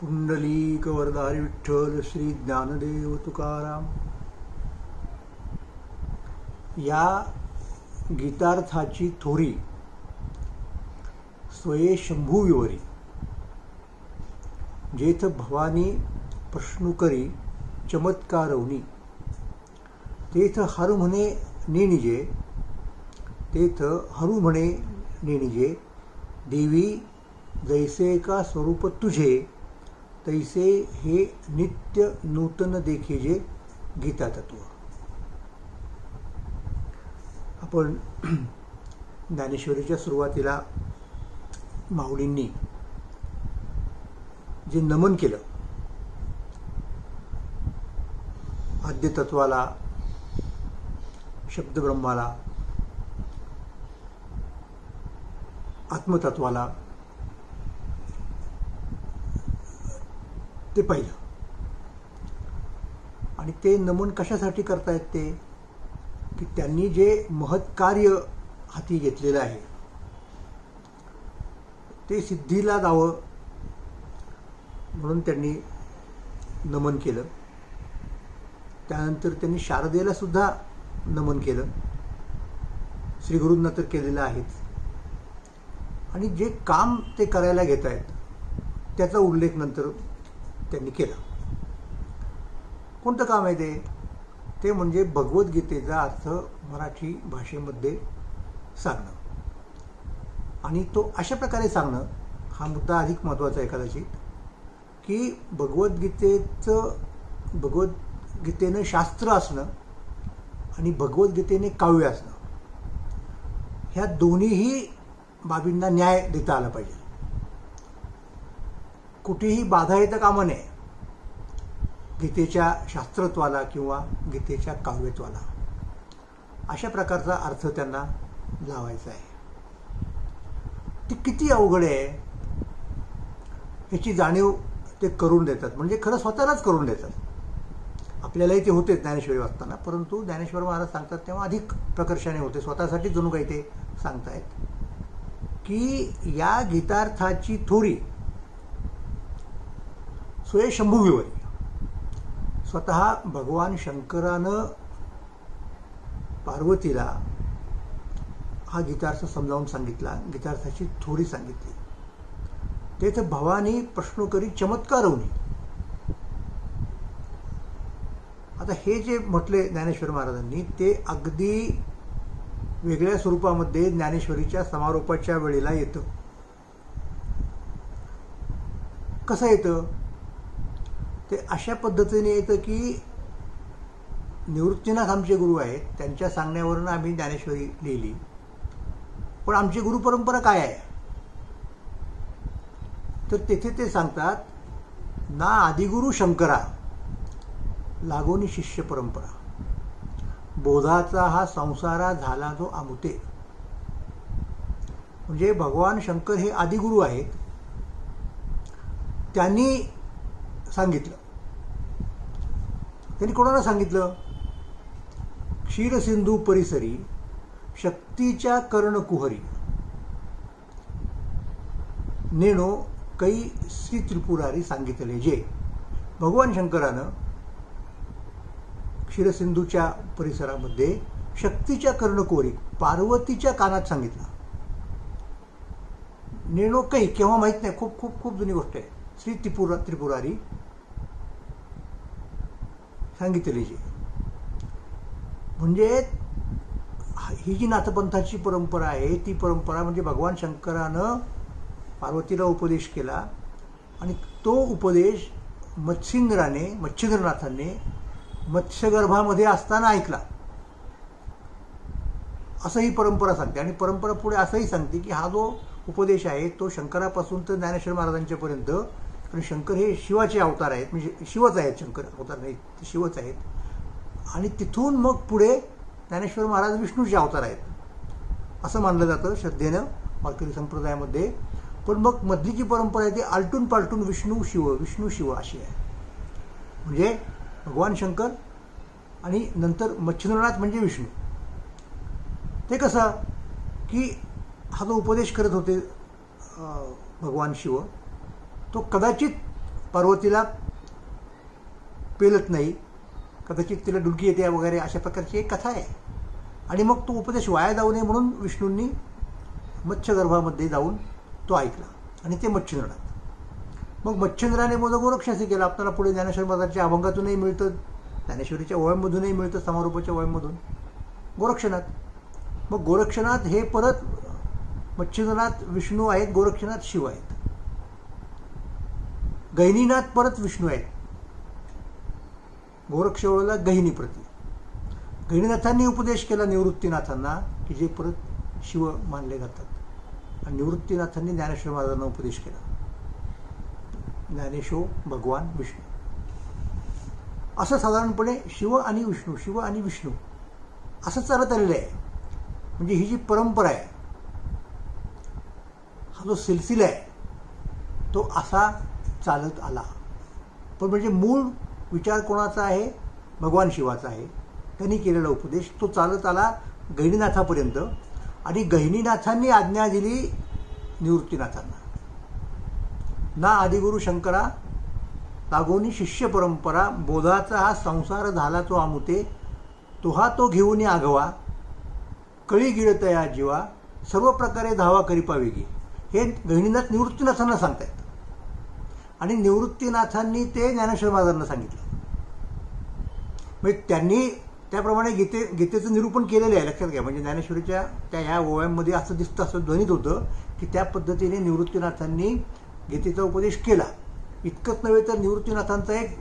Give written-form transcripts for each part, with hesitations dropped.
पुंडलिक वरदारी विठ्ठल श्री ज्ञानदेव तुकाराम. या गीतार्थाची थोरी स्वये शंभू विवरी. जेथ भवानी प्रश्न करी चमत्कारवनी. तेथ हरु म्हणे नेणिजे, तेथ हरु म्हणे नेणिजे. देवी जैसे का स्वरूप तुझे, तैसे हे नित्य नूतन देखीजे गीता तत्व. आपण ज्ञानेश्वरीच्या सुरुवातीला माऊलींनी जे नमन केलं आद्यतत्वाला, शब्दब्रह्माला, आत्मतत्वाला, ते पाहिलं. आणि ते नमन कशासाठी करतायत ते, की त्यांनी जे महत्कार्य हाती घेतलेलं आहे ते सिद्धीला जावं म्हणून त्यांनी नमन केलं. त्यानंतर त्यांनी शारदेला सुद्धा नमन केलं. श्रीगुरूंना तर केलेलं आहेच. आणि जे काम ते करायला घेत आहेत त्याचा उल्लेख नंतर त्यांनी केला. कोणतं काम आहे ते? ते म्हणजे भगवद्गीतेचा अर्थ मराठी भाषेमध्ये सांगणं. आणि तो अशा प्रकारे सांगणं, हा मुद्दा अधिक महत्त्वाचा आहे कदाचित, की भगवद्गीतेनं शास्त्र असणं आणि भगवद्गीतेने काव्य असणं, ह्या दोन्हीही बाबींना न्याय देता आला पाहिजे. कुठेही बाधा येता कामा नये गीतेच्या शास्त्रत्वाला किंवा गीतेच्या काव्यत्वाला. अशा प्रकारचा अर्थ त्यांना लावायचा आहे. ते किती अवघड आहे ह्याची जाणीव ते करून देतात. म्हणजे खरं स्वतःलाच करून देतात. आपल्यालाही ते होते ज्ञानेश्वरी वाचताना, परंतु ज्ञानेश्वर महाराज सांगतात तेव्हा अधिक प्रकर्षाने होते. स्वतःसाठी जणू काही ते सांगतायत की या गीतार्थाची थोरी स्वये शंभू विवरी. स्वतः भगवान शंकरानं पार्वतीला हा गीतार्थ समजावून सांगितला, गीतार्थाची थोरी सांगितली. तेथ भवानी प्रश्न करी चमत्कारवनी. आता हे जे म्हटले ज्ञानेश्वर महाराजांनी ते अगदी वेगळ्या स्वरूपामध्ये ज्ञानेश्वरीच्या समारोपाच्या वेळेला येतं. कसं येतं ते? अशा पद्धतीने येतं की निवृत्तीनाथ आमचे गुरु आहेत, त्यांच्या सांगण्यावरून आम्ही ज्ञानेश्वरी लिहिली. पण आमची गुरु परंपरा काय आहे? तर तेथे ते सांगतात, ना आदिगुरु शंकरा लागोनी शिष्य परंपरा. बोधाचा हा संसारा झाला जो आमुते. म्हणजे भगवान शंकर हे आदिगुरु आहेत. त्यांनी सांगितलं. त्यांनी कोणाला सांगितलं? क्षीरसिंधू परिसरी शक्तीच्या कर्णकुहरी नेणो कै श्री त्रिपुरारी सांगितले. जे भगवान शंकरानं क्षीरसिंधूच्या परिसरामध्ये शक्तीच्या कर्णकुहरी पार्वतीच्या कानात सांगितलं. नेणो कै केव्हा माहीत नाही, खूप खूप खूप जुनी गोष्ट आहे. श्री त्रिपुरारी सांगितले. जे म्हणजे ही जी नाथपंथाची परंपरा आहे ती परंपरा म्हणजे भगवान शंकरानं पार्वतीला उपदेश केला आणि तो उपदेश मच्छिंद्रनाथाने मत्स्यगर्भामध्ये असताना ऐकला, असं ही परंपरा सांगते. आणि परंपरा पुढे असंही सांगते की हा जो उपदेश आहे तो शंकरापासून तर ज्ञानेश्वर महाराजांच्यापर्यंत, कारण शंकर हे शिवाचे अवतार आहेत, म्हणजे शिवच आहेत, शंकर अवतार नाही, ते शिवच आहेत. आणि तिथून मग पुढे ज्ञानेश्वर महाराज विष्णूचे अवतार आहेत असं मानलं जातं श्रद्धेनं वारकरी संप्रदायामध्ये. पण मग मधली जी परंपरा आहे ती आलटून पालटून विष्णू शिव अशी आहे. म्हणजे भगवान शंकर आणि नंतर मच्छिंद्रनाथ म्हणजे विष्णू. ते कसं की हा जो उपदेश करत होते भगवान शिव, तो कदाचित पार्वतीला पेलत नाही, कदाचित तिला डुलकी येते वगैरे अशा प्रकारची एक कथा आहे. आणि मग तो उपदेश वाया जाऊ नये म्हणून विष्णूंनी मत्स्यगर्भामध्ये जाऊन तो ऐकला आणि ते मच्छिंद्रनाथ. मग मच्छिंद्राने मोद गोरक्षासी केला. आपल्याला पुढे ज्ञानेश्वर महाराजांच्या अभंगातूनही मिळतं, ज्ञानेश्वरीच्या ओव्यांमधूनही मिळतं, समारोपाच्या ओव्यांमधून गोरक्षनाथ. मग गोरक्षनाथ हे परत मच्छिंद्रनाथ विष्णू आहेत, गोरक्षनाथ शिव आहेत. गहिनीनाथ परत विष्णू आहेत, गोरक्षवळला गहिनी प्रती. गहिनीनाथांनी उपदेश केला निवृत्तीनाथांना की जे परत शिव मानले जातात, आणि निवृत्तीनाथांनी ज्ञानेश्वर महाराजांना उपदेश केला, ज्ञानेश्वर भगवान विष्णू. असं साधारणपणे शिव आणि विष्णू, शिव आणि विष्णू असं चालत आलेलं आहे. म्हणजे ही जी परंपरा आहे, हा जो सिलसिला आहे तो असा चालत आला. पण म्हणजे मूळ विचार कोणाचा आहे? भगवान शिवाचा आहे. त्यांनी केलेला उपदेश तो चालत आला गहिनीनाथापर्यंत, आणि गहिनीनाथांनी आज्ञा दिली निवृत्तीनाथांना. ना आदिगुरु शंकरा लागोनी शिष्य परंपरा, बोधाचा हा संसार झाला तो आमुते, तुहा तो घेऊन आघवा, कळी गिळतया जीवा, सर्व प्रकारे धावा करी पावेगी. हे गहिनीनाथ निवृत्तीनाथांना सांगतायत, आणि निवृत्तीनाथांनी ते ज्ञानेश्वर महाराजांना सांगितलं. म्हणजे त्यांनी त्याप्रमाणे गीतेचं निरूपण केलेलं आहे, लक्षात घ्या. म्हणजे ज्ञानेश्वरीच्या त्या ह्या ओव्यांमध्ये असं दिसतं, असं ध्वनित होतं की त्या पद्धतीने निवृत्तीनाथांनी गीतेचा उपदेश केला. इतकंच नव्हे तर निवृत्तीनाथांचा एक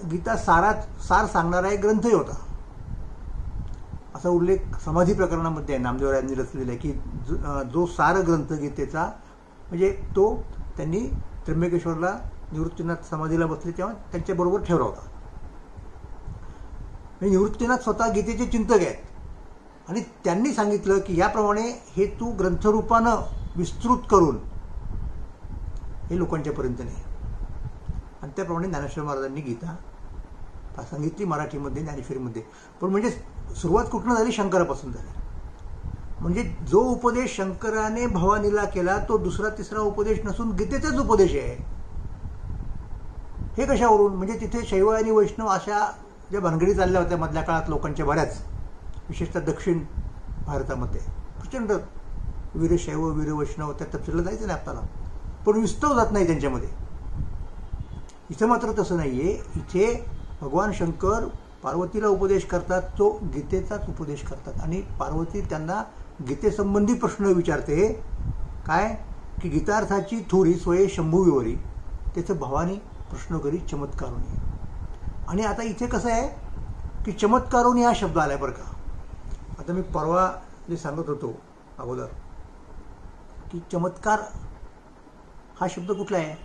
गीता सार सांगणारा एक ग्रंथही होता. असा उल्लेख समाधी प्रकरणामध्ये आहे, नामदेवरायांनी रचलेला आहे की जो सार ग्रंथ गीतेचा, म्हणजे तो त्यांनी त्र्यंबकेश्वरला निवृत्तीनाथ समाधीला बसले तेव्हा त्यांच्याबरोबर ठेवला होता. निवृत्तीनाथ स्वतः गीतेचे चिंतक आहेत, आणि त्यांनी सांगितलं की याप्रमाणे हे तू ग्रंथरूपानं विस्तृत करून हे लोकांच्यापर्यंत नाही. आणि त्याप्रमाणे ज्ञानेश्वर महाराजांनी गीता सांगितली मराठीमध्ये, ज्ञानेश्वरीमध्ये. पण म्हणजे सुरुवात कुठनं झाली? शंकरापासून झाली. म्हणजे जो उपदेश शंकराने भवानीला केला तो दुसरा तिसरा उपदेश नसून गीतेचाच उपदेश आहे. हे कशावरून? म्हणजे तिथे शैव आणि वैष्णव अशा ज्या भानगडी चालल्या होत्या मधल्या काळात लोकांच्या बऱ्याच, विशेषतः दक्षिण भारतामध्ये प्रचंड वीरशैव वीरवैष्णव, त्या तपशीलला जायचं नाही आपल्याला, पण विस्तव जात नाही त्यांच्यामध्ये. इथं मात्र तसं नाही आहे. इथे भगवान शंकर पार्वतीला उपदेश करतात, तो गीतेचाच उपदेश करतात, आणि पार्वती त्यांना गीतेसंबंधी प्रश्न विचारते. काय की गीतार्थाची थोरी स्वये शंभूविवरी, त्याचं भवानी प्रश्न करी चमत्कारुणी. आणि आता इथे कसं आहे की चमत्कारुणी हा शब्द आलाय बरं का. आता मी परवा जे सांगत होतो अगोदर की चमत्कार हा शब्द कुठला आहे?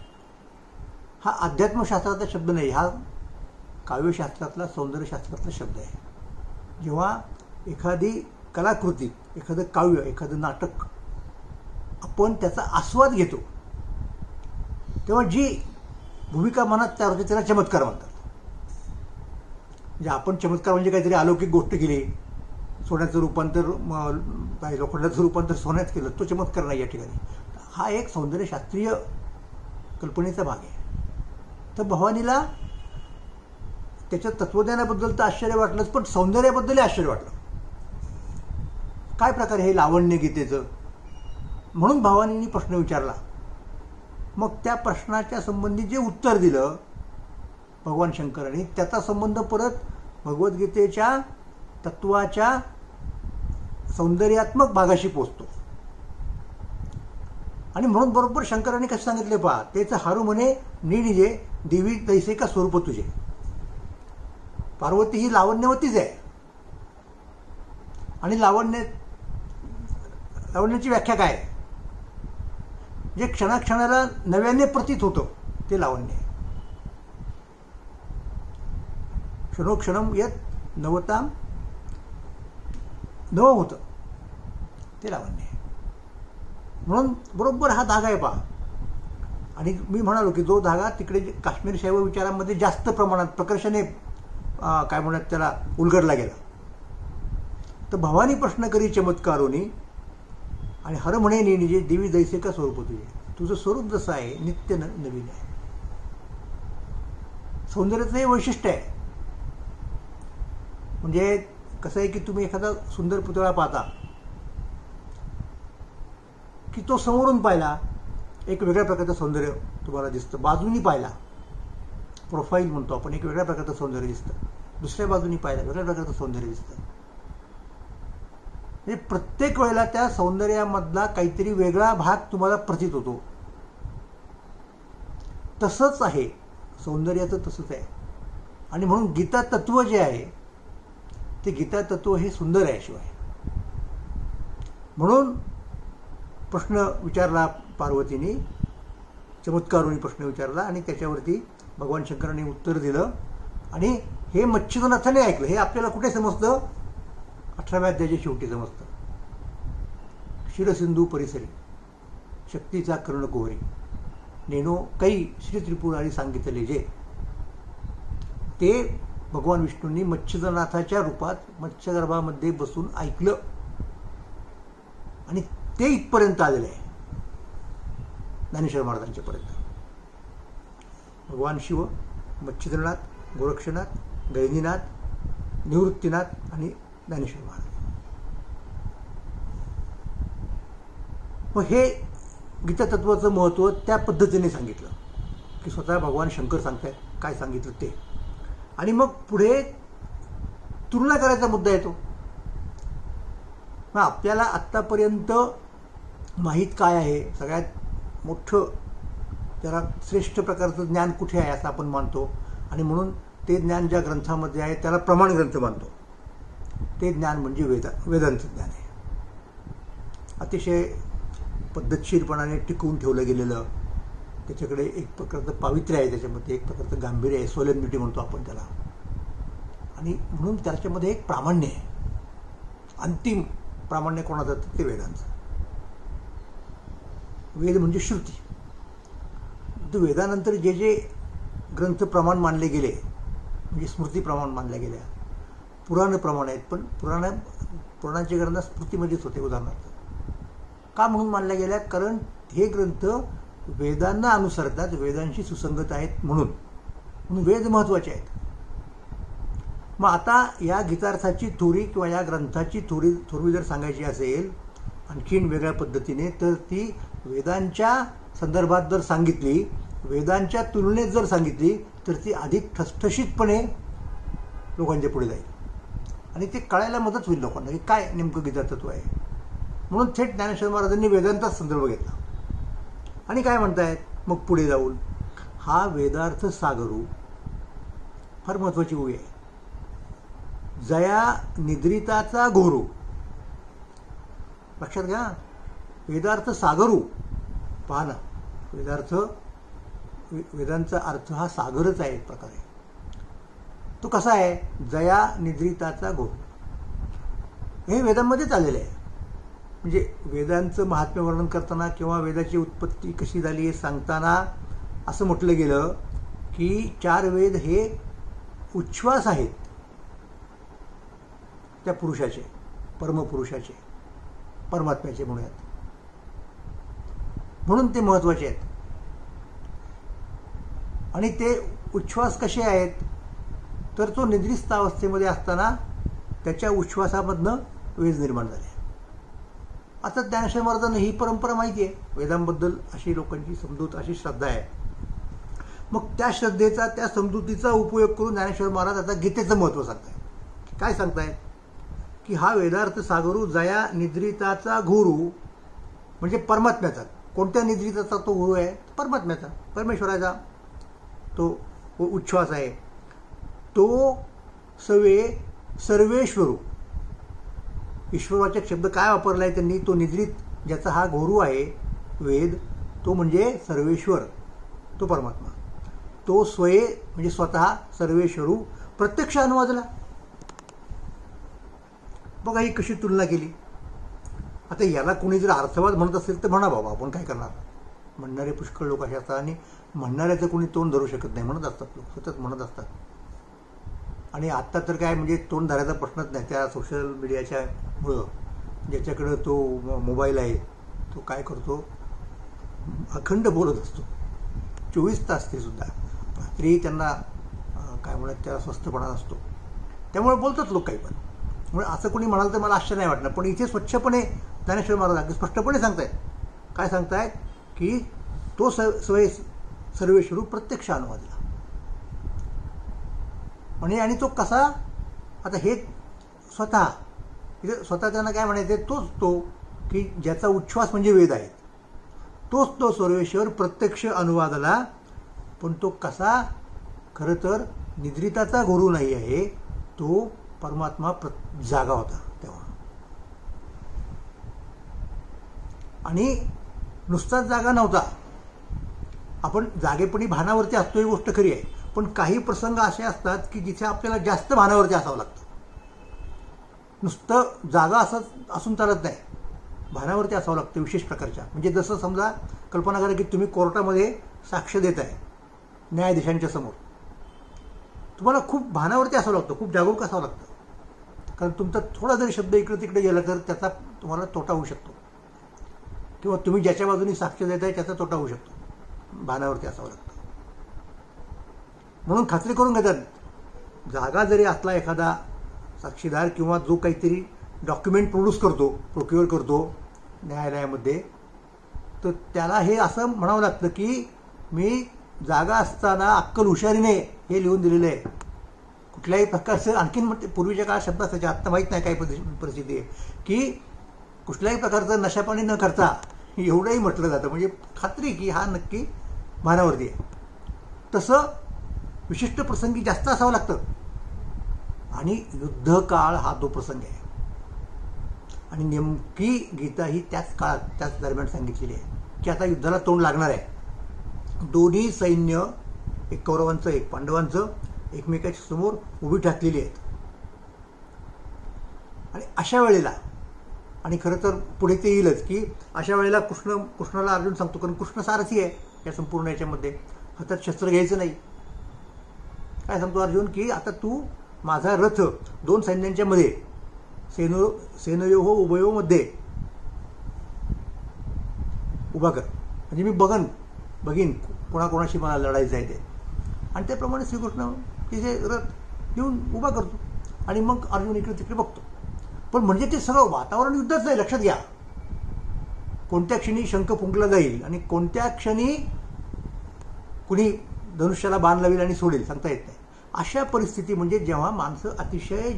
हा अध्यात्मशास्त्रातला शब्द नाही, हा काव्यशास्त्रातला, सौंदर्यशास्त्रातला शब्द आहे. जेव्हा एखादी कलाकृती, एखादं काव्य, एखादं नाटक आपण त्याचा आस्वाद घेतो तेव्हा जी भूमिका मनात तयार होते त्याला चमत्कार म्हणतात. म्हणजे आपण चमत्कार म्हणजे काहीतरी अलौकिक गोष्ट केली, सोन्याचं रूपांतर, लोखंडाचं रूपांतर सोन्यात केलं, तो चमत्कार नाही या ठिकाणी. हा एक सौंदर्यशास्त्रीय कल्पनेचा भाग आहे. तर भवानीला त्याच्या तत्वज्ञानाबद्दल तर आश्चर्य वाटलंच, पण सौंदर्याबद्दलही आश्चर्य वाटलं. काय प्रकारे हे लावण्य गीतेचं? म्हणून भवानींनी प्रश्न विचारला. मग त्या प्रश्नाच्या संबंधी जे उत्तर दिलं भगवान शंकरांनी, त्याचा संबंध परत भगवद्गीतेच्या तत्वाच्या सौंदर्यात्मक भागाशी पोचतो. आणि म्हणून बरोबर शंकरांनी कसं सांगितले पहा, त्याचं हारू म्हणे निजे देवी तैसे का स्वरूप तुझे. पार्वती ही लावण्यवतीच आहे, आणि लावण्याची व्याख्या काय? जे क्षणाक्षणाला नव्याने प्रतीत होतं ते लावण्य. क्षणोक्षणम यत नवताम नवं होतं ते लावण्य. म्हणून बरोबर हा धागा आहे पहा. आणि मी म्हणालो की जो धागा तिकडे काश्मीर शैव विचारांमध्ये जास्त प्रमाणात प्रकर्षाने काय म्हणतात त्याला उलगडला गेला. तर भवानी प्रश्न करी चमत्कारोनी, आणि हर म्हणे निजे देवी दैसे का स्वरूप तुझे. तुझं स्वरूप जसं आहे नित्य नवीन आहे. सौंदर्याचं हे वैशिष्ट्य आहे. म्हणजे कसं आहे की तुम्ही एखादा सुंदर पुतळा पाहता की तो समोरून पाहिला एक वेगळ्या प्रकारचं सौंदर्य तुम्हाला दिसतं, बाजूनी पाहिला प्रोफाईल म्हणतो आपण, एक वेगळ्या प्रकारचं सौंदर्य दिसतं, दुसऱ्या बाजूनी पाहिला वेगळ्या प्रकारचं सौंदर्य दिसतं. म्हणजे प्रत्येक वेळेला त्या सौंदर्यामधला काहीतरी वेगळा भाग तुम्हाला प्रतीत होतो. तसंच आहे सौंदर्याचं, तसंच आहे. आणि म्हणून गीता तत्व जे आहे ते गीता तत्व हे सुंदर आहे. शिवाय म्हणून प्रश्न विचारला पार्वतीने, चमत्कारोनी प्रश्न विचारला आणि त्याच्यावरती भगवान शंकरांनी उत्तर दिलं. आणि हे मच्छिंद्रनाथाने ऐकलं. हे आपल्याला कुठे समजतं? 18व्या अध्यायाच्या शेवटी समजतं. क्षीरसिंधू परिसरी शक्तीचा कर्णकुहरी नेनो काही श्री त्रिपुरारी सांगितले जे, ते भगवान विष्णूंनी मच्छिंद्रनाथाच्या रूपात मत्स्यगर्भामध्ये बसून ऐकलं आणि ते इथपर्यंत आलेलं आहे ज्ञानेश्वर महाराजांच्या पर्यंत. भगवान शिव, मच्छिंद्रनाथ, गोरक्षनाथ, गैनीनाथ, निवृत्तीनाथ आणि ज्ञानेश्वर महाराज. मग हे गीतातत्वाचं महत्त्व त्या पद्धतीने सांगितलं की स्वतः भगवान शंकर सांगतायत काय सांगितलं ते. आणि मग पुढे तुलना करायचा मुद्दा येतो. मग आपल्याला आत्तापर्यंत माहीत काय आहे? सगळ्यात मोठं त्याला श्रेष्ठ प्रकारचं ज्ञान कुठे आहे असं आपण मानतो. आणि म्हणून ते ज्ञान ज्या ग्रंथामध्ये आहे त्याला प्रमाण ग्रंथ मानतो. ते ज्ञान म्हणजे वेदांचं ज्ञान आहे. अतिशय पद्धतशीरपणाने टिकवून ठेवलं गेलेलं, त्याच्याकडे एक प्रकारचं पावित्र्य आहे, त्याच्यामध्ये एक प्रकारचं गांभीर्य आहे, सोलेनिटी म्हणतो आपण त्याला. आणि म्हणून त्याच्यामध्ये एक प्रामाण्य आहे. अंतिम प्रामाण्य कोणाचं? ते वेदांचं. वेद म्हणजे श्रुती. वेदानंतर जे जे ग्रंथ प्रमाण मानले गेले म्हणजे स्मृती प्रमाण मानल्या गेल्या, पुराण प्रमाण आहेत. पण पुराणाचे ग्रंथ स्मृतीमध्येच होते. उदाहरणार्थ का म्हणून मानल्या गेल्या? कारण हे ग्रंथ वेदांना अनुसरतात, वेदांशी सुसंगत आहेत म्हणून वेद महत्त्वाचे आहेत. मग आता या गीतार्थाची थोरी किंवा या ग्रंथाची थोरवी जर सांगायची असेल आणखीन वेगळ्या पद्धतीने, तर ती वेदांच्या संदर्भात जर सांगितली, वेदांच्या तुलनेत जर सांगितली, तर ती अधिक ठसठशीतपणे लोकांच्या पुढे जाईल आणि ते कळायला मदत होईल लोकांना की काय नेमकं गीतातत्व आहे. म्हणून थेट ज्ञानेश्वर महाराजांनी वेदांचाच संदर्भ घेतला. आणि काय म्हणतायत मग पुढे जाऊन? हा वेदार्थ सागरू फार महत्वाची ओळी आहे. जया निद्रिताचा घोरू. लक्षात घ्या, वेदार्थ सागरू. पहा ना, वेदांचा अर्थ हा सागरच आहे एक प्रकारे. तो कसा आहे? जया निद्रिताचा घोरू. हे वेदांमध्येच आलेलं आहे. म्हणजे वेदांचं महात्म्य वर्णन करताना किंवा वेदाची उत्पत्ती कशी झाली हे सांगताना असं म्हटलं गेलं की 4 वेद हे उच्छ्वास आहेत त्या पुरुषाचे, परमपुरुषाचे, परमात्म्याचे म्हणूयात. म्हणून ते महत्त्वाचे आहेत. आणि ते उच्छ्वास कसे आहेत? तर तो निद्रिस्त अवस्थेमध्ये असताना त्याच्या उच्छ्वासामधनं वेद निर्माण झाले. आता ज्ञानेश्वर महाराजांना ही परंपरा माहिती आहे. वेदांबद्दल अशी लोकांची समजूत, अशी श्रद्धा आहे. मग त्या श्रद्धेचा, त्या समजुतीचा उपयोग करून ज्ञानेश्वर महाराज आता गीतेचं महत्त्व सांगतायत. काय सांगतायत? की हा वेदार्थ सागरू जया निद्रिताचा घोरू म्हणजे परमात्म्याचा. कोणत्या निद्रिताचा तो घोरू आहे? परमात्म्याचा, परमेश्वराचा तो उच्छ्वास आहे. तो सर्वेश्वरू. ईश्वरवाचक शब्द काय वापरला आहे त्यांनी? तो निद्रित ज्याचा हा घोरू आहे वेद, तो म्हणजे सर्वेश्वर, तो परमात्मा. तो स्वये म्हणजे स्वतः सर्वेश्वरू प्रत्यक्ष अनुवादला. बघा ही कशी तुलना केली. आता याला कोणी जर अर्थवाद म्हणत असेल तर म्हणा बाबा, आपण काय करणार. म्हणणारे पुष्कळ लोक असे असतात आणि म्हणणाऱ्याचं कोणी तोंड धरू शकत नाही. म्हणत असतात लोक, सतत म्हणत असतात. आणि आत्ता तर काय म्हणजे तोंड धरायचा प्रश्नच नाही. त्या सोशल मीडियाच्या मुळं ज्याच्याकडं तो मोबाईल आहे तो काय करतो, अखंड बोलत असतो 24 तास. ते सुद्धा रात्री त्यांना काय म्हणत त्याला स्वस्थपणा नसतो. त्यामुळे बोलतात लोक काही पण. म्हणजे असं कोणी म्हणाल तर मला आश्चर्य नाही वाटणार. पण इथे स्वच्छपणे ज्ञानेश्वर महाराज अगदी स्पष्टपणे सांगतायत. काय सांगतायत की तो सर्वेश्वरू प्रत्यक्ष अनुवादला. म्हणजे आणि तो कसा, आता हे स्वतः त्यांना काय म्हणायचं, तोच तो की ज्याचा उच्छ्वास म्हणजे वेद आहेत, तोच तो सर्वेश्वर प्रत्यक्ष अनुवादला. पण तो कसा, खरं तर निद्रिताचा गुरु नाही आहे, तो परमात्मा जागा होता तेव्हा. आणि नुसताच जागा नव्हता. आपण जागेपणी भानावरती असतो ही गोष्ट खरी आहे. पण काही प्रसंग असे असतात की जिथे आपल्याला जास्त भानावरती असावं लागतं. नुसतं जागा असून चालत नाही, भानावरती असावं लागतं विशेष प्रकारच्या. म्हणजे जसं समजा कल्पना करा की तुम्ही कोर्टामध्ये साक्ष देत आहे न्यायाधीशांच्या समोर. तुम्हाला खूप भानावरती असावं लागतं, खूप जागरूक असावं लागतं. कारण तुमचा थोडा जरी शब्द इकडे तिकडे गेला तर त्याचा तुम्हाला तोटा होऊ शकतो, किंवा तुम्ही ज्याच्या बाजूने साक्ष देत आहे त्याचा तोटा होऊ शकतो. भानावरती असावं लागतं. म्हणून खात्री करून घेतात, जागा जरी असला एखादा साक्षीदार किंवा जो काहीतरी डॉक्युमेंट प्रोक्युअर करतो न्यायालयामध्ये, तर त्याला हे असं म्हणावं लागतं की मी जागा असताना अक्कल हुशारीने हे लिहून दिलेलं आहे. कुठल्याही प्रकारचं, आणखीन पूर्वीच्या काळात शब्द असायचे, आत्ता माहीत नाही काय परिस्थिती आहे, की कुठल्याही प्रकारचं नशापाणी न करता एवढंही म्हटलं जातं. म्हणजे खात्री की हा नक्की भानावरती आहे. तसं विशिष्ट प्रसंगी जास्त असावं लागतं. आणि युद्धकाळ हा तो प्रसंग आहे. आणि नेमकी गीता ही त्याच काळात, त्याच दरम्यान सांगितलेली आहे की आता युद्धाला तोंड लागणार आहे. दोन्ही सैन्य, एक कौरवांचं एक पांडवांचं, एकमेकाच्या समोर उभी ठाकलेली आहेत. आणि अशा वेळेला, आणि खरं तर पुढे ते येईलच की अशा वेळेला कृष्णाला अर्जुन सांगतो, कारण कृष्ण सारथी आहे या संपूर्ण याच्यामध्ये, हातात शस्त्र घ्यायचं नाही. काय सांगतो अर्जुन की आता तू माझा रथ दोन सैन्यांच्या मध्ये, सेनयोः उभयोमध्ये उभा कर, म्हणजे मी बघीन कोणाकोणाशी मला लढायचं आहे ते. आणि त्याप्रमाणे श्रीकृष्ण तिथे रथ घेऊन उभा करतो. आणि मग अर्जुन इकडे तिकडे बघतो. पण म्हणजे ते सगळं वातावरण युद्धच आहे, लक्षात घ्या. कोणत्या क्षणी शंख फुंकला जाईल आणि कोणत्या क्षणी कुणी धनुष्याला बाण लावेल आणि सोडेल सांगता येत नाही. अशा परिस्थिती म्हणजे जेव्हा माणसं अतिशय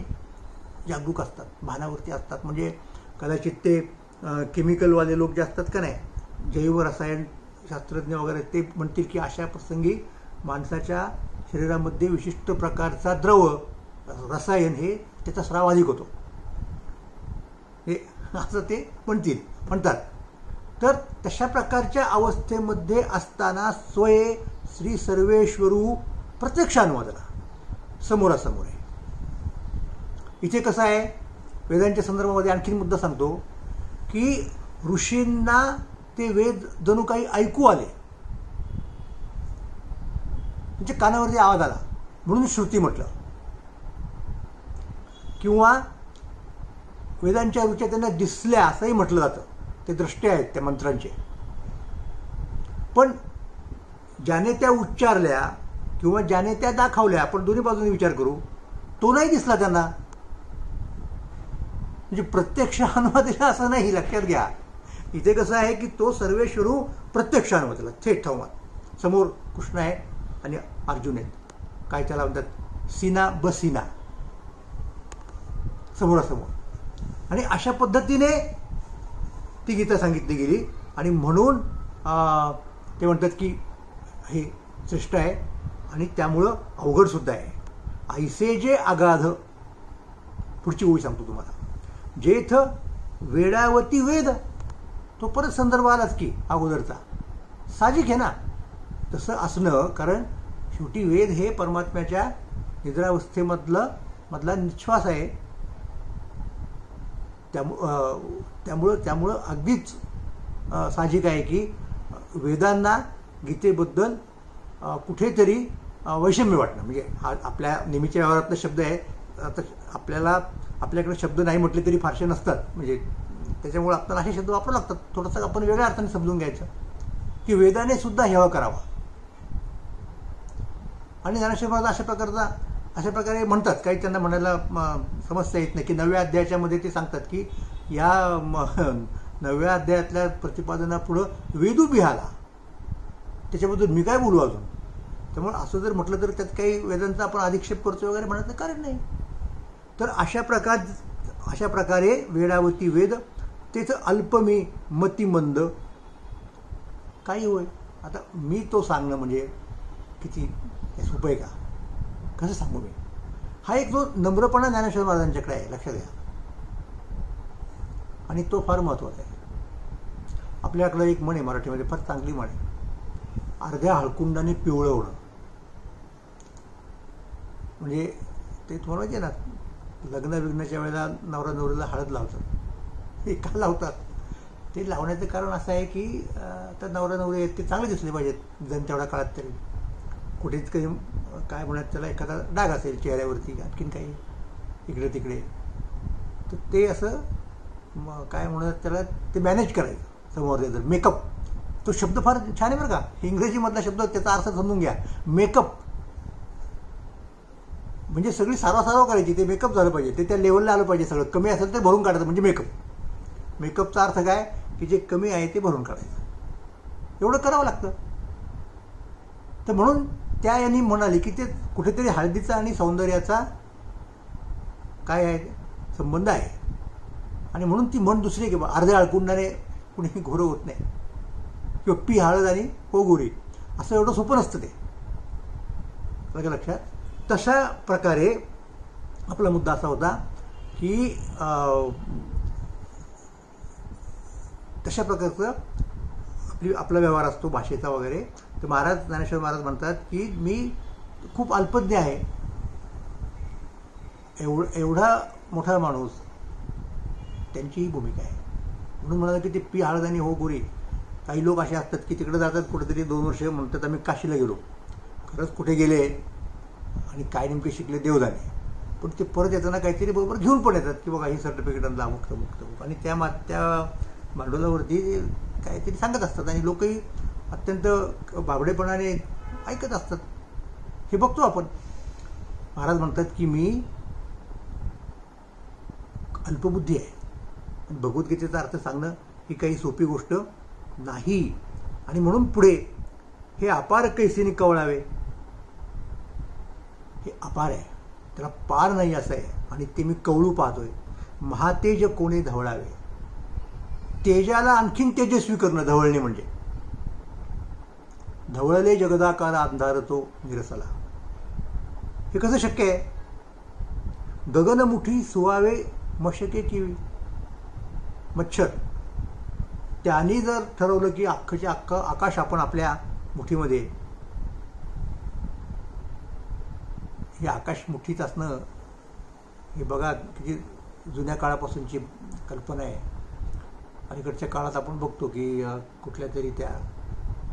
जागरूक असतात, भानावरती असतात. म्हणजे कदाचित ते केमिकलवाले लोक जे असतात का नाही, जैव रसायन शास्त्रज्ञ वगैरे, ते म्हणतील की अशा प्रसंगी माणसाच्या शरीरामध्ये विशिष्ट प्रकारचा द्रव रसायन हे त्याचा स्राव अधिक होतो, हे असं ते म्हणतात. तर तशा प्रकारच्या अवस्थेमध्ये असताना स्वये श्री सर्वेश्वरू प्रत्यक्ष अनुवादला, समोरासमोर आहे. इथे कसं आहे, वेदांच्या संदर्भामध्ये आणखीन मुद्दा सांगतो की ऋषींना ते वेद जणू काही ऐकू आले, म्हणजे कानावरती आवाज आला म्हणून श्रुती म्हटलं. किंवा वेदांच्या रुच्या त्यांना दिसल्या असंही म्हटलं जातं. ते दृष्टे आहेत त्या मंत्रांचे. पण ज्याने त्या उच्चारल्या किंवा ज्याने त्या दाखवल्या, आपण दोन्ही बाजूने विचार करू, तो नाही दिसला त्यांना. म्हणजे प्रत्यक्ष अनुवादला असं नाही, लक्षात घ्या. इथे कसं आहे की तो सर्वेश्वरू प्रत्यक्ष अनुवादला, थेट संवाद. समोर कृष्ण आहे आणि अर्जुन आहेत. काय त्याला म्हणतात, सीना बसीना, समोरासमोर. आणि अशा पद्धतीने ती गीता सांगितली गेली. आणि म्हणून ते म्हणतात की हे श्रेष्ठ आहे आणि त्यामुळं अवघड सुद्धा आहे. ऐसे जे अगाध, पुढची ओळी सांगतो तुम्हाला, जेथ वेडावती वेद, तो परत संदर्भ आलाच की अगोदरचा, साहजिक आहे ना तसं असणं. कारण शेवटी वेद हे परमात्म्याच्या निद्रावस्थेमधला निश्वास आहे. त्यामुळं अगदीच साहजिक आहे की वेदांना गीतेबद्दल कुठेतरी वैषम्य वाटणं. म्हणजे हा आपल्या नेहमीच्या व्यवहारातला शब्द आहे. आता आपल्याकडे शब्द नाही म्हटले तरी फारसे नसतात, म्हणजे त्याच्यामुळे आपल्याला असे शब्द वापरावे लागतात. थोडंसं आपण वेगळ्या अर्थाने समजून घ्यायचं की वेदाने सुद्धा हेवा करावा. आणि ज्ञानेश्वर महाराज अशा प्रकारे म्हणतात. काही त्यांना म्हणायला समजता येत नाही की 9व्या अध्यायाच्यामध्ये ते सांगतात की या 9व्या अध्यायातल्या प्रतिपादनापुढं वेदू बिहाला, त्याच्याबद्दल मी काय बोलू अजून. त्यामुळे असं जर म्हटलं तर त्यात काही वेदांचा आपण अधिक्षेप करतो वगैरे म्हणायचं कारण नाही. तर अशा प्रकारे वेदावती वेद तेच अल्पमी मतिमंद काही होय. आता मी तो सांगणं म्हणजे किती सोपं आहे का, कसं सांगू मी. हा एक जो नम्रपणा ज्ञानेश्वर महाराजांच्याकडे आहे, लक्षात घ्या, आणि तो फार महत्त्वाचा आहे. आपल्याकडे एक म्हण आहे मराठीमध्ये, फार चांगली म्हण आहे, अर्ध्या हळकुंडाने पिवळं होणं. म्हणजे ते तुम्हाला माहिती आहे ना, लग्नाच्या वेळेला नवरा नवरीला हळद लावतात. हे का लावतात, ते लावण्याचं कारण असं आहे की तर नवरा नवरी आहेत ते चांगले दिसले पाहिजेत जण तेवढ्या काळात तरी. कुठेच काही काय म्हणत त्याला एखादा डाग असेल चेहऱ्यावरती, आणखीन काही इकडे तिकडे, तर ते असं काय म्हणत त्याला ते मॅनेज करायचं समोर. जर मेकअप, तो शब्द फार छान आहे बरं का, इंग्रजीमधला शब्द, त्याचा अर्थ समजून घ्या. मेकअप म्हणजे सगळी सारवासारव करायची, ते मेकअप झालं पाहिजे, ते त्या लेवलला आलं पाहिजे. सगळं कमी असेल तर भरून काढायचं म्हणजे मेकअप. मेकअपचा अर्थ काय की जे कमी आहे ते भरून काढायचं, एवढं करावं लागतं. तर म्हणून त्या यांनी म्हणाली की ते कुठेतरी हळदीचा आणि सौंदर्याचा काय आहे संबंध आहे. आणि म्हणून ती म्हण दुसरी की अर्ध्या हळकुंडाने कुणी घोरं होत नाही, किंवा पी हळद आणि हो गोरी, असं एवढं सोपं नसतं ते, लक्षात. तशा प्रकारे आपला मुद्दा असा होता की तशा प्रकारचं आपला व्यवहार असतो भाषेचा वगैरे. तर ज्ञानेश्वर महाराज म्हणतात की मी खूप अल्पज्ञ आहे, एवढा मोठा माणूस, त्यांची ही भूमिका आहे. म्हणून म्हणाला की ते पी हळद आणि हो गोरी. काही लोक असे असतात की तिकडे जातात कुठेतरी 2 वर्ष, म्हणतात आम्ही काशीला गेलो, खरंच कुठे गेले आणि काय नेमके शिकले देव जाणे, पण ते परत येताना काहीतरी बरोबर घेऊन पण येतात की बघा ही सर्टिफिकेट आणला मुक्त, आणि त्या भांडवलावरती काहीतरी सांगत असतात, आणि लोकही अत्यंत बाबडेपणाने ऐकत असतात. हे बघतो आपण. महाराज म्हणतात की मी अल्पबुद्धी आहे, भगवद्गीतेचा अर्थ सांगणं ही काही सोपी गोष्ट नाही, आणि म्हणून पुढे हे अपार कैसेने कवळावे. हे अपार आहे, त्याला पार नाही असं आहे, आणि ते मी कवळू पाहतोय. महातेज कोणे धवळावे, तेजाला आणखीन तेजस्वी करणं, धवळणे म्हणजे. धवळले जगदाकार अंधार तो निरसला. हे कसं शक्य आहे. गगनमुठी सुवावे मशके किवी, मच्छर, त्यांनी जर ठरवलं की अख्खच्या अख्खं आकाश आपण आपल्या मुठीमध्ये, हे आकाश मुठीत असणं, हे बघा किती जुन्या काळापासूनची कल्पना आहे. अलीकडच्या काळात आपण बघतो की कुठल्या तरी त्या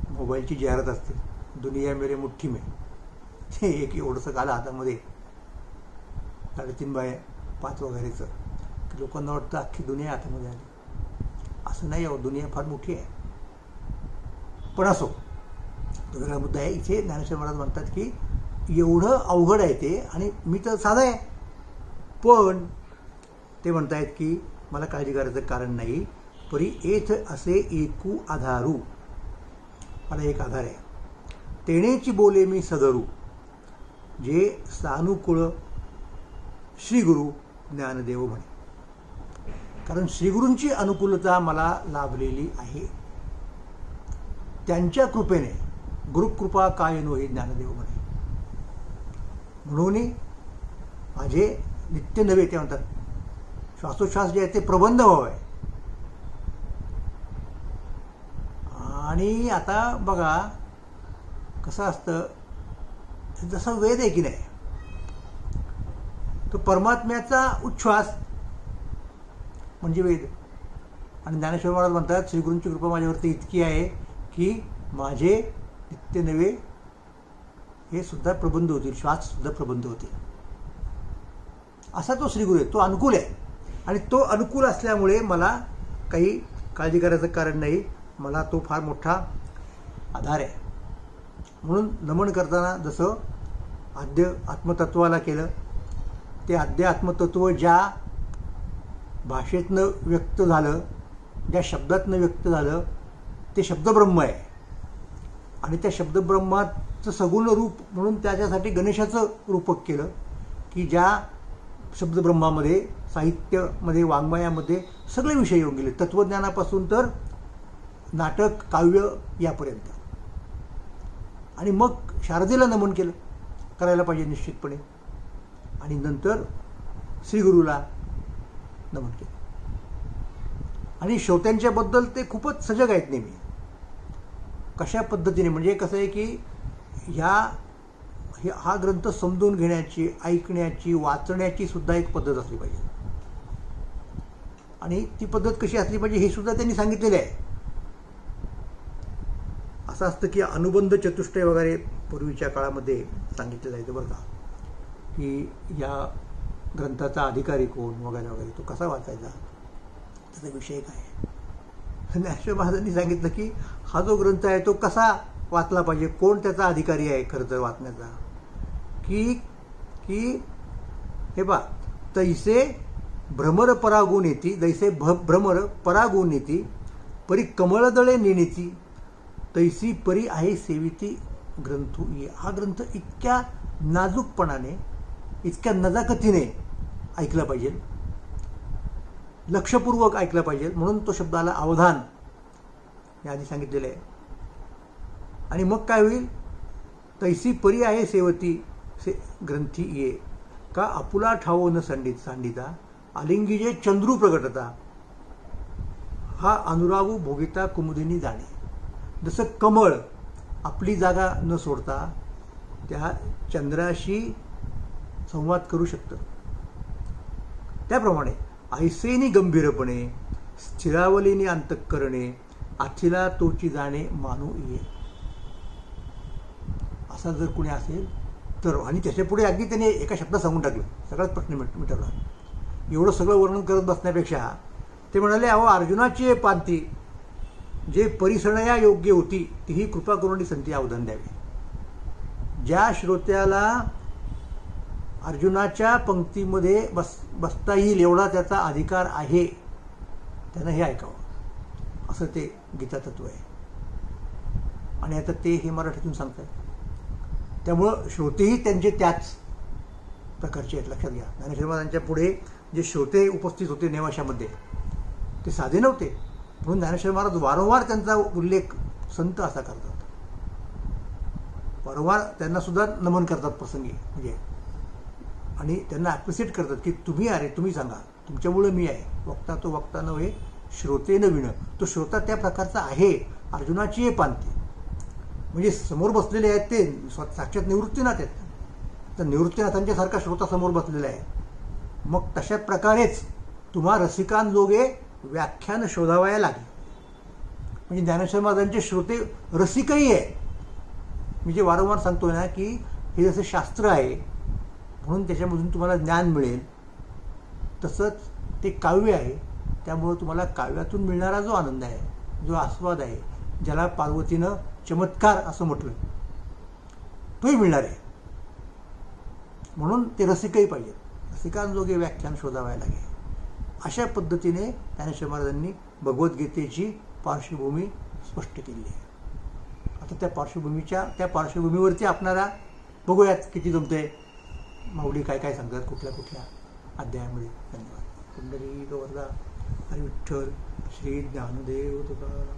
मोबाईलची जाहिरात असते, दुनिया मेरे मुठ्ठी में. ते एक एवढंसं आलं हातामध्ये 3.5x5 वगैरेचं, की लोकांना वाटतं अख्खी दुनिया हातामध्ये आली. असं नाही, दुनिया फार मोठी आहे. पण असो, तो वेगळा मुद्दा आहे. इथे ज्ञानेश्वर महाराज म्हणतात की एवढं अवघड आहे ते, आणि मी तर साधा आहे, पण ते म्हणतायत की मला काळजी करायचं कारण नाही. परी एथ असे एकू आधारू, मला एक आधार आहे. तेणेची बोले मी सदरू, जे सानुकूळ श्रीगुरु ज्ञानदेव म्हणे. कारण श्रीगुरूंची अनुकूलता मला लाभलेली आहे, त्यांच्या कृपेने. गुरुकृपा कायनो हे ज्ञानदेव म्हणे. म्हणून माझे नित्य नवे, ते म्हणतात श्वासोच्छ्वास जे आहे ते प्रबंध व्हावे. आणि आता बघा कसं असतं, जसं वेद आहे की नाही, तो परमात्म्याचा उच्छ्वास म्हणजे वेद. आणि ज्ञानेश्वर महाराज म्हणतात श्रीगुरूंची कृपा माझ्यावरती इतकी आहे की माझे नित्य नवे हे सुद्धा प्रबंध होतील, श्वास सुद्धा प्रबंध होतील. असा तो श्रीगुरू आहे, तो अनुकूल आहे. आणि तो अनुकूल असल्यामुळे मला काही काळजी करायचं कारण नाही, मला तो फार मोठा आधार आहे. म्हणून नमन करताना जसं आद्य आत्मतत्वाला केलं. ते आद्य आत्मतत्व ज्या भाषेतनं व्यक्त झालं, ज्या शब्दातनं व्यक्त झालं, ते शब्दब्रह्म आहे. आणि त्या शब्दब्रह्माचं सगुण रूप म्हणून त्याच्यासाठी गणेशाचं रूपक केलं, की ज्या शब्दब्रह्मामध्ये साहित्यामध्ये वाङ्मयामध्ये सगळे विषय येऊन गेले, तत्त्वज्ञानापासून तर नाटक काव्य यापर्यंत. आणि मग शारदेला नमन केलं, करायला पाहिजे निश्चितपणे. आणि नंतर श्रीगुरूला नमन केलं. आणि श्रोत्यांच्याबद्दल ते खूपच सजग आहेत नेहमी. कशा पद्धतीने, म्हणजे कसं आहे की हा ग्रंथ समजून घेण्याची, ऐकण्याची, वाचण्याची सुद्धा एक पद्धत असली पाहिजे. आणि ती पद्धत कशी असली पाहिजे हे सुद्धा त्यांनी सांगितलेलं आहे. असं असतं की अनुबंध चतुष्टय वगैरे पूर्वीच्या काळामध्ये सांगितलेलं आहे बरं का, की या ग्रंथाचा अधिकारी कोण वगैरे वगैरे, तो कसा वाचायचा, त्याचा विषय काय. ज्ञानेश्वर महाराजांनी सांगितलं की हा जो ग्रंथ आहे तो कसा वाचला पाहिजे, कोण त्याचा अधिकारी आहे खरं तर वाचण्याचा, की हे बा तैसे भ्रमर परागून येती, जैसे भ्रमर परागून येती, परी कमळदळे नेणीती, तैसी परी आहे सेविती ग्रंथू ये. हा ग्रंथ इतक्या नाजूकपणाने, इतक्या नजाकतीने ऐकला पाहिजे, लक्षपूर्वक ऐकलं पाहिजे. म्हणून तो शब्दाला अवधान हे आधी सांगितलेलं आहे. आणि मग काय होईल, तैसी परी आहे सेवती ग्रंथी ये, का आपुला ठावो न सांडिता, आलिंगीजे चंद्रू प्रगटता, हा अनुरागू भोगिता कुमुदिनी जाणे. जसं कमळ आपली जागा न सोडता त्या चंद्राशी संवाद करू शकतं, त्याप्रमाणे ऐसेनी गंभीरपणे स्थिरावलीने अंतःकरणे, आथिला तोची जाणे मानू ये. असा जर कुणी असेल तर. आणि त्याच्यापुढे अगदी त्याने एका शब्दात सांगून टाकलं, सगळाच प्रश्न मिटवला. एवढं सगळं वर्णन करत बसण्यापेक्षा ते म्हणाले, अहो अर्जुनाची पांती जे परिसणया योग्य होती तीही कृपा करून संती अवधान द्यावे. ज्या श्रोत्याला अर्जुनाच्या पंक्तीमध्ये बसता येईल एवढा त्याचा अधिकार आहे, त्यानं हे ऐकावं, असं ते गीता तत्व आहे. आणि आता ते हे मराठीतून सांगतात. त्यामुळं श्रोतेही त्यांचे त्याच प्रकारचे आहेत, लक्षात घ्या. ज्ञानेश्वर महाराजांच्या पुढे जे श्रोते उपस्थित होते नेवाशामध्ये ते साधे नव्हते, म्हणून ज्ञानेश्वर महाराज वारंवार त्यांचा उल्लेख संत असा करतात, वारंवार त्यांना सुद्धा नमन करतात प्रसंगी, म्हणजे आणि त्यांना ॲप्रिशिएट करतात की तुम्ही अरे तुम्ही सांगा, तुमच्यामुळे मी आहे. वक्ता तो वक्ता नव्हे श्रोते न विण. तो श्रोता त्या प्रकारचा आहे. अर्जुनाची हे पांती म्हणजे समोर बसलेले आहेत ते साक्षात निवृत्तीनाथ आहेत, तर निवृत्तीनाथांच्या सारखा श्रोता समोर बसलेला आहे. मग तशा प्रकारेच तुम्हा रसिकांजोगे व्याख्यान शोधावया लागले. म्हणजे ज्ञानेश्वर महाराजांचे श्रोते रसिकही आहे. मी जे वारंवार सांगतोय ना की हे जसं शास्त्र आहे म्हणून त्याच्यामधून तुम्हाला ज्ञान मिळेल, तसंच ते काव्य आहे, त्यामुळं तुम्हाला काव्यातून मिळणारा जो आनंद आहे, जो आस्वाद आहे, ज्याला पार्वतीनं चमत्कार असं म्हटलं, तोही मिळणार आहे. म्हणून ते रसिकही पाहिजेत. रसिकांजोगे व्याख्यान शोधावया लागेल. अशा पद्धतीने ज्ञानेश्वर महाराजांनी भगवद्गीतेची पार्श्वभूमी स्पष्ट केली आहे. आता त्या पार्श्वभूमीवरती आपणाला बघूयात किती जमते माऊली काय काय सांगतात कुठल्या कुठल्या अध्यायामध्ये. धन्यवाद. पुंडलिक वरदा हरी विठ्ठल श्री ज्ञानदेव तुकाराम.